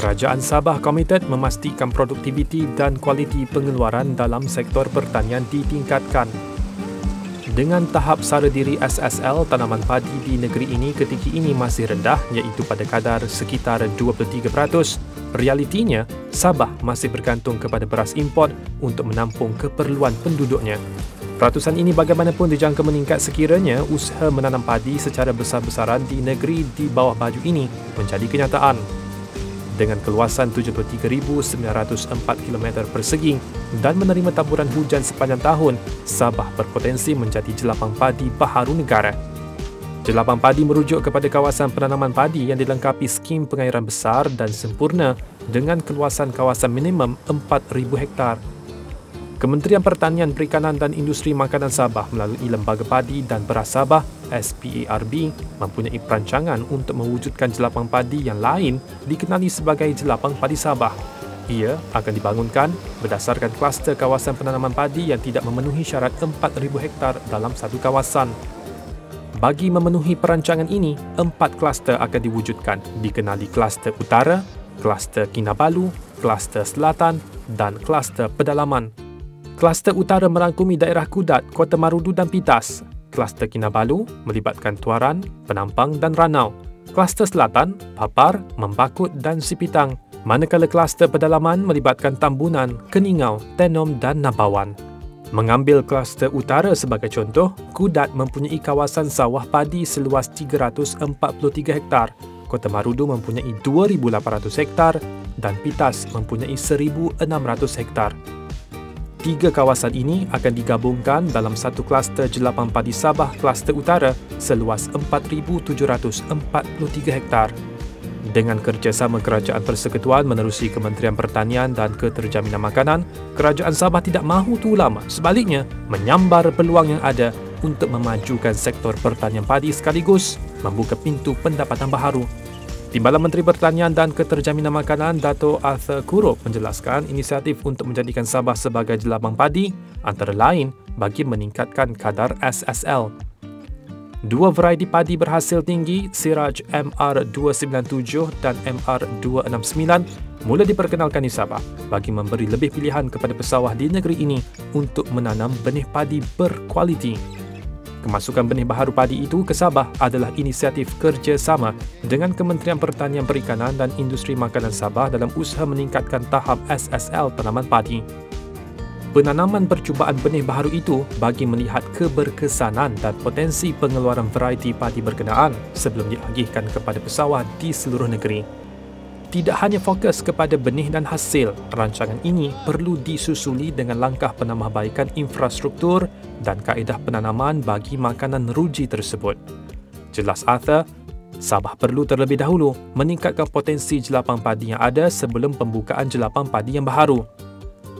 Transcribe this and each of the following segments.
Kerajaan Sabah komited memastikan produktiviti dan kualiti pengeluaran dalam sektor pertanian ditingkatkan. Dengan tahap sara diri SSL tanaman padi di negeri ini ketika ini masih rendah iaitu pada kadar sekitar 23%, realitinya Sabah masih bergantung kepada beras import untuk menampung keperluan penduduknya. Peratusan ini bagaimanapun dijangka meningkat sekiranya usaha menanam padi secara besar-besaran di negeri di bawah baju ini menjadi kenyataan. Dengan keluasan 73,904 km persegi dan menerima taburan hujan sepanjang tahun, Sabah berpotensi menjadi jelapang padi baharu negara. Jelapang padi merujuk kepada kawasan penanaman padi yang dilengkapi skim pengairan besar dan sempurna dengan keluasan kawasan minimum 4,000 hektar. Kementerian Pertanian, Perikanan dan Industri Makanan Sabah melalui Lembaga Padi dan Beras Sabah SPARB mempunyai perancangan untuk mewujudkan jelapang padi yang lain dikenali sebagai Jelapang Padi Sabah. Ia akan dibangunkan berdasarkan kluster kawasan penanaman padi yang tidak memenuhi syarat 4,000 hektar dalam satu kawasan. Bagi memenuhi perancangan ini, 4 kluster akan diwujudkan, dikenali kluster utara, kluster Kinabalu, kluster selatan dan kluster pedalaman. Kluster utara merangkumi daerah Kudat, Kota Marudu dan Pitas. Kluster Kinabalu melibatkan Tuaran, Penampang dan Ranau. Kluster selatan, Papar, Membakut dan Sipitang. Manakala kluster pedalaman melibatkan Tambunan, Keningau, Tenom dan Nabawan. Mengambil kluster utara sebagai contoh, Kudat mempunyai kawasan sawah padi seluas 343 hektar. Kota Marudu mempunyai 2,800 hektar dan Pitas mempunyai 1,600 hektar. 3 kawasan ini akan digabungkan dalam satu kluster Jelapang Padi Sabah kluster utara seluas 4,743 hektar. Dengan kerjasama Kerajaan Persekutuan menerusi Kementerian Pertanian dan Keterjaminan Makanan, Kerajaan Sabah tidak mahu tunggu lama, sebaliknya menyambar peluang yang ada untuk memajukan sektor pertanian padi sekaligus membuka pintu pendapatan baharu. Timbalan Menteri Pertanian dan Keterjaminan Makanan Dato' Arthur Kurup menjelaskan inisiatif untuk menjadikan Sabah sebagai jelapang padi antara lain bagi meningkatkan kadar SSL. 2 varieti padi berhasil tinggi, Siraj MR297 dan MR269 mula diperkenalkan di Sabah bagi memberi lebih pilihan kepada pesawah di negeri ini untuk menanam benih padi berkualiti. Kemasukan benih baharu padi itu ke Sabah adalah inisiatif kerjasama dengan Kementerian Pertanian, Perikanan dan Industri Makanan Sabah dalam usaha meningkatkan tahap SSL tanaman padi. Penanaman percubaan benih baharu itu bagi melihat keberkesanan dan potensi pengeluaran varieti padi berkenaan sebelum diagihkan kepada pesawah di seluruh negeri. Tidak hanya fokus kepada benih dan hasil, rancangan ini perlu disusuli dengan langkah penambahbaikan infrastruktur dan kaedah penanaman bagi makanan ruji tersebut. Jelas Arthur, Sabah perlu terlebih dahulu meningkatkan potensi jelapang padi yang ada sebelum pembukaan jelapang padi yang baharu.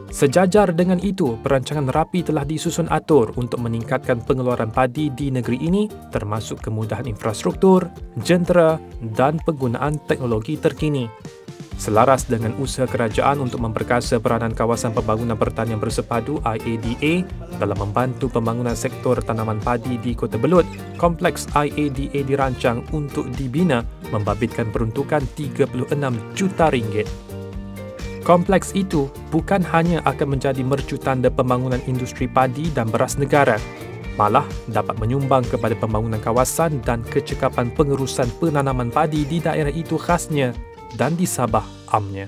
Sejajar dengan itu, perancangan rapi telah disusun atur untuk meningkatkan pengeluaran padi di negeri ini termasuk kemudahan infrastruktur, jentera dan penggunaan teknologi terkini. Selaras dengan usaha kerajaan untuk memperkasa peranan kawasan pembangunan pertanian bersepadu IADA dalam membantu pembangunan sektor tanaman padi di Kota Belud, kompleks IADA dirancang untuk dibina membabitkan peruntukan RM36 juta. Kompleks itu bukan hanya akan menjadi mercu tanda pembangunan industri padi dan beras negara, malah dapat menyumbang kepada pembangunan kawasan dan kecekapan pengurusan penanaman padi di daerah itu khasnya dan di Sabah amnya.